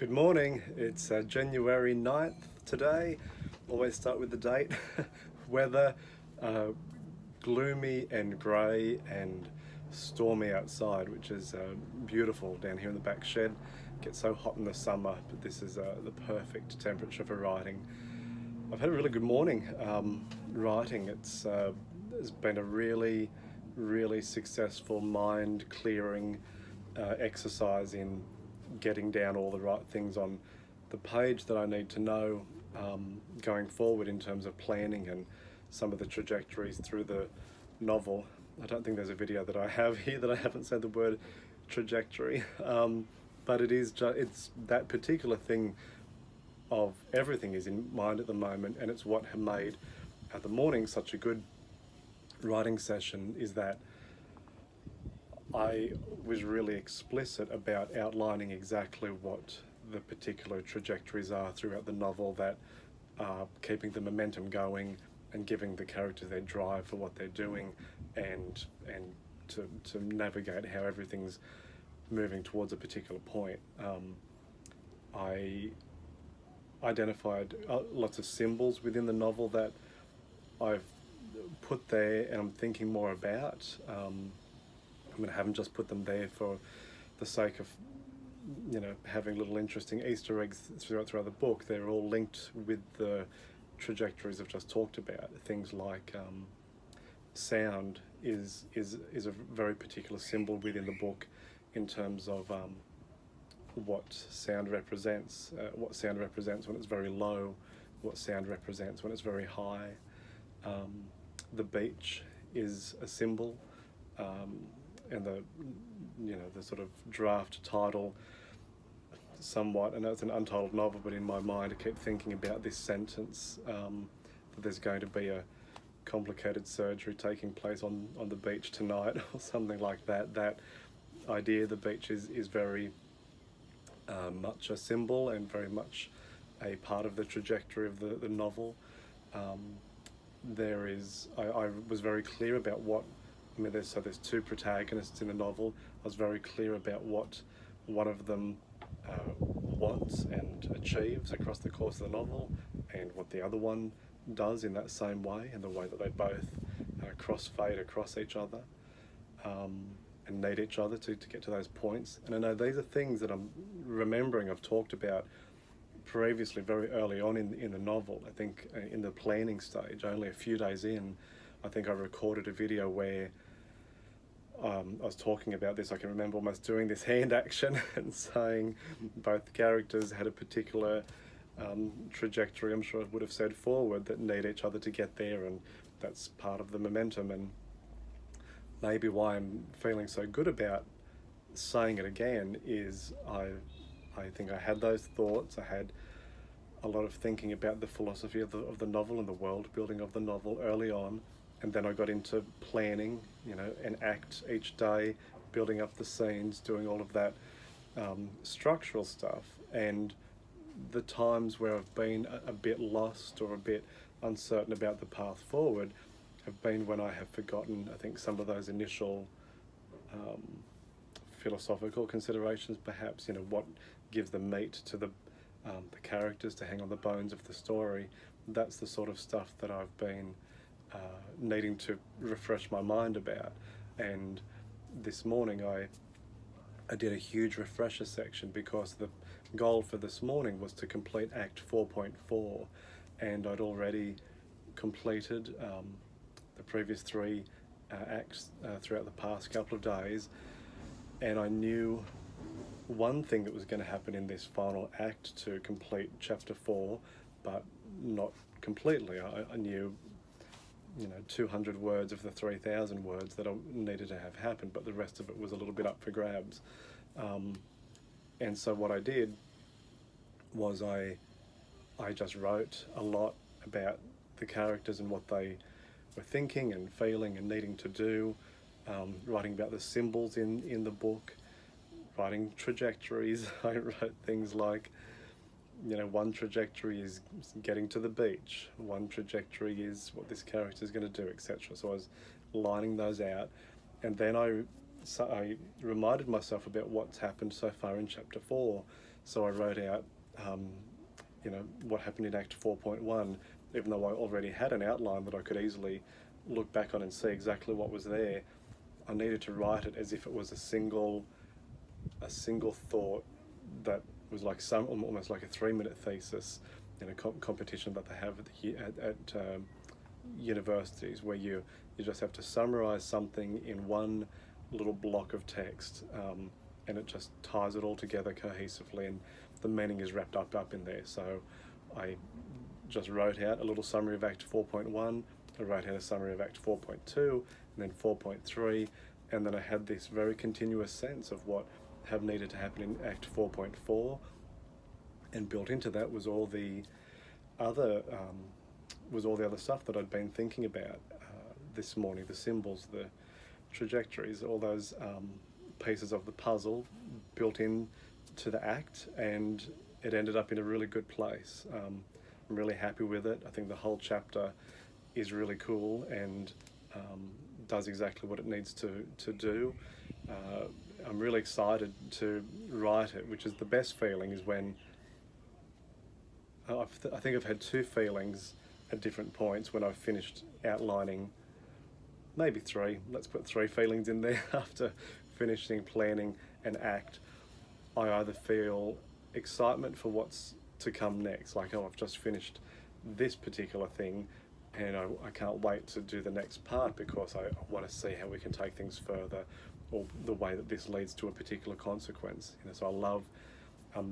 Good morning. It's January 9th today. Always start with the date. Weather gloomy and grey and stormy outside, which is beautiful down here in the back shed. Gets so hot in the summer, but this is the perfect temperature for writing. I've had a really good morning writing. It's been a really successful mind clearing exercise in getting down all the right things on the page that I need to know going forward in terms of planning and some of the trajectories through the novel. I don't think there's a video that I have here that I haven't said the word trajectory, but it's that particular thing of everything is in mind at the moment, and it's what made the morning such a good writing session is that I was really explicit about outlining exactly what the particular trajectories are throughout the novel that are keeping the momentum going and giving the characters their drive for what they're doing and to navigate how everything's moving towards a particular point. I identified lots of symbols within the novel that I've put there and I'm thinking more about. I haven't just put them there for the sake of, having little interesting Easter eggs throughout the book. They're all linked with the trajectories I've just talked about. Things like sound is a very particular symbol within the book in terms of what sound represents. What sound represents when it's very low. What sound represents when it's very high. The beach is a symbol. And the sort of draft title somewhat, I know it's an untitled novel, but in my mind I keep thinking about this sentence, that there's going to be a complicated surgery taking place on the beach tonight or something like that. That idea, the beach is very much a symbol and very much a part of the trajectory of the novel. I was very clear about what there's two protagonists in the novel. I was very clear about what one of them wants and achieves across the course of the novel, and what the other one does in that same way, and the way that they both crossfade across each other and need each other to get to those points. And I know these are things that I'm remembering I've talked about previously very early on in the novel. I think in the planning stage, only a few days in, I think I recorded a video where I was talking about this. I can remember almost doing this hand action and saying both characters had a particular trajectory, I'm sure I would have said forward, that need each other to get there, and that's part of the momentum. And maybe why I'm feeling so good about saying it again is I think I had those thoughts. I had a lot of thinking about the philosophy of the novel and the world building of the novel early on. And then I got into planning, an act each day, building up the scenes, doing all of that structural stuff. And the times where I've been a bit lost or a bit uncertain about the path forward have been when I have forgotten, I think, some of those initial philosophical considerations, perhaps, what gives the meat to the characters, to hang on the bones of the story. That's the sort of stuff that I've been needing to refresh my mind about. And this morning I did a huge refresher section, because the goal for this morning was to complete Act 4.4, and I'd already completed the previous three acts throughout the past couple of days, and I knew one thing that was going to happen in this final act to complete chapter 4, but not completely. I knew 200 words of the 3,000 words that I needed to have happen, but the rest of it was a little bit up for grabs. And so what I did was I just wrote a lot about the characters and what they were thinking and feeling and needing to do, writing about the symbols in the book, writing trajectories. I wrote things like, one trajectory is getting to the beach, one trajectory is what this character is going to do, etc. So I was lining those out, and then I reminded myself about what's happened so far in chapter 4. So I wrote out, what happened in Act 4.1, even though I already had an outline that I could easily look back on and see exactly what was there. I needed to write it as if it was a single thought that was like almost like a 3-minute thesis in a competition that they have at universities, where you just have to summarize something in one little block of text, and it just ties it all together cohesively, and the meaning is wrapped up in there. So I just wrote out a little summary of Act 4.1, I wrote out a summary of Act 4.2, and then 4.3, and then I had this very continuous sense of what have needed to happen in Act 4.4, and built into that was all the other stuff that I'd been thinking about this morning, the symbols, the trajectories, all those pieces of the puzzle built in to the act, and it ended up in a really good place. I'm really happy with it. I think the whole chapter is really cool and does exactly what it needs to do. I'm really excited to write it, which is the best feeling, is when I think I've had two feelings at different points when I've finished outlining, maybe three, let's put three feelings in there after finishing planning an act. I either feel excitement for what's to come next, like, oh, I've just finished this particular thing and I can't wait to do the next part because I want to see how we can take things further, or the way that this leads to a particular consequence. So I love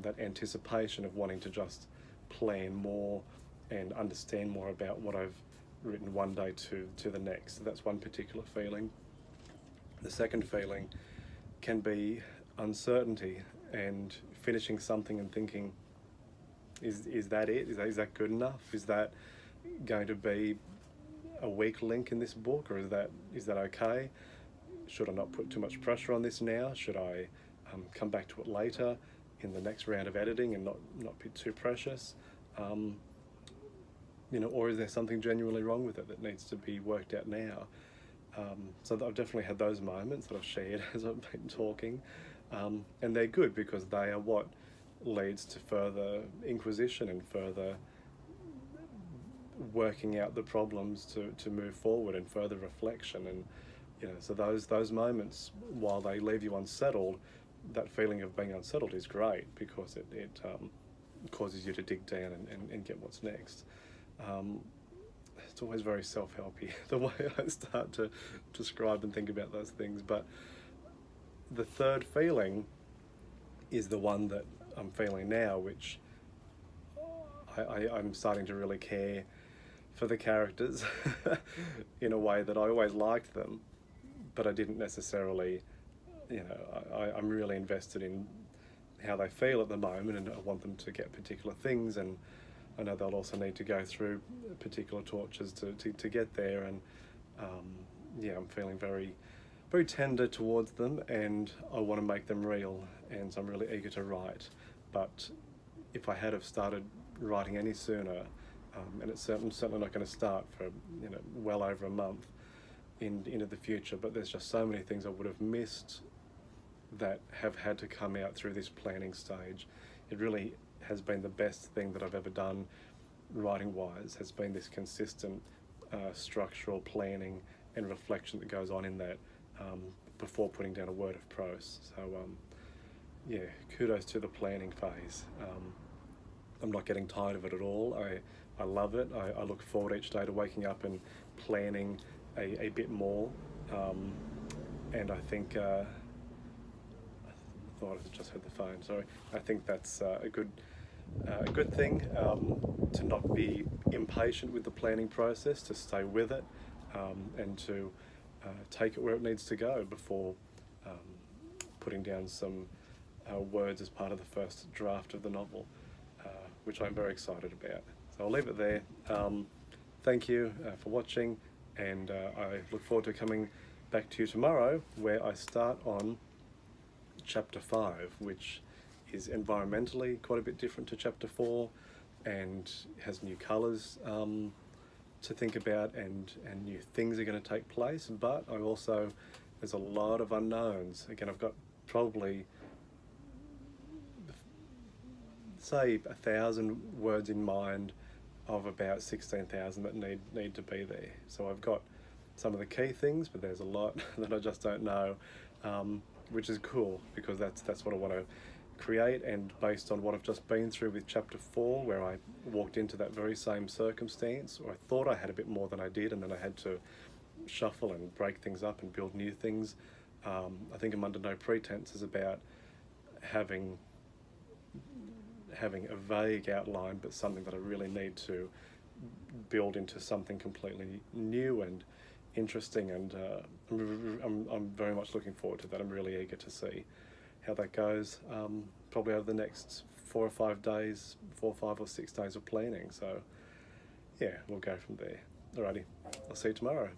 that anticipation of wanting to just plan more and understand more about what I've written one day to the next. So that's one particular feeling. The second feeling can be uncertainty and finishing something and thinking, is that it? Is that good enough? Is that going to be a weak link in this book, or is that okay? Should I not put too much pressure on this now? Should I come back to it later in the next round of editing and not be too precious? Or is there something genuinely wrong with it that needs to be worked out now? So I've definitely had those moments that I've shared as I've been talking, and they're good because they are what leads to further inquisition and further working out the problems to move forward, and further reflection. And so those moments, while they leave you unsettled, that feeling of being unsettled is great because it causes you to dig down and get what's next. It's always very self-helpy, the way I start to describe and think about those things. But the third feeling is the one that I'm feeling now, which I'm starting to really care for the characters in a way that I always liked them, but I didn't necessarily, I'm really invested in how they feel at the moment, and I want them to get particular things, and I know they'll also need to go through particular tortures to get there, and I'm feeling very, very tender towards them, and I want to make them real, and so I'm really eager to write. But if I had have started writing any sooner, and it's certainly not going to start for well over a month into the future, but there's just so many things I would have missed that have had to come out through this planning stage. It really has been the best thing that I've ever done writing wise, has been this consistent structural planning and reflection that goes on in that before putting down a word of prose. So kudos to the planning phase. I'm not getting tired of it at all. I love it. I look forward each day to waking up and planning a bit more, and I think I thought I just heard the phone, sorry. I think that's a good thing, to not be impatient with the planning process, to stay with it, and to take it where it needs to go before putting down some words as part of the first draft of the novel, which I'm very excited about. So I'll leave it there. Thank you for watching, and I look forward to coming back to you tomorrow, where I start on chapter 5, which is environmentally quite a bit different to chapter 4, and has new colours to think about, and new things are going to take place. But there's a lot of unknowns. Again, I've got probably say 1,000 words in mind of about 16,000 that need to be there. So I've got some of the key things, but there's a lot that I just don't know, which is cool because that's what I want to create. And based on what I've just been through with chapter 4, where I walked into that very same circumstance, or I thought I had a bit more than I did, and then I had to shuffle and break things up and build new things. I think I'm Under No Pretense is about having a vague outline, but something that I really need to build into something completely new and interesting. And I'm very much looking forward to that. I'm really eager to see how that goes. Probably over the next 4 or 5 days, 4, 5 or 6 days of planning. So yeah, we'll go from there. Alrighty, I'll see you tomorrow.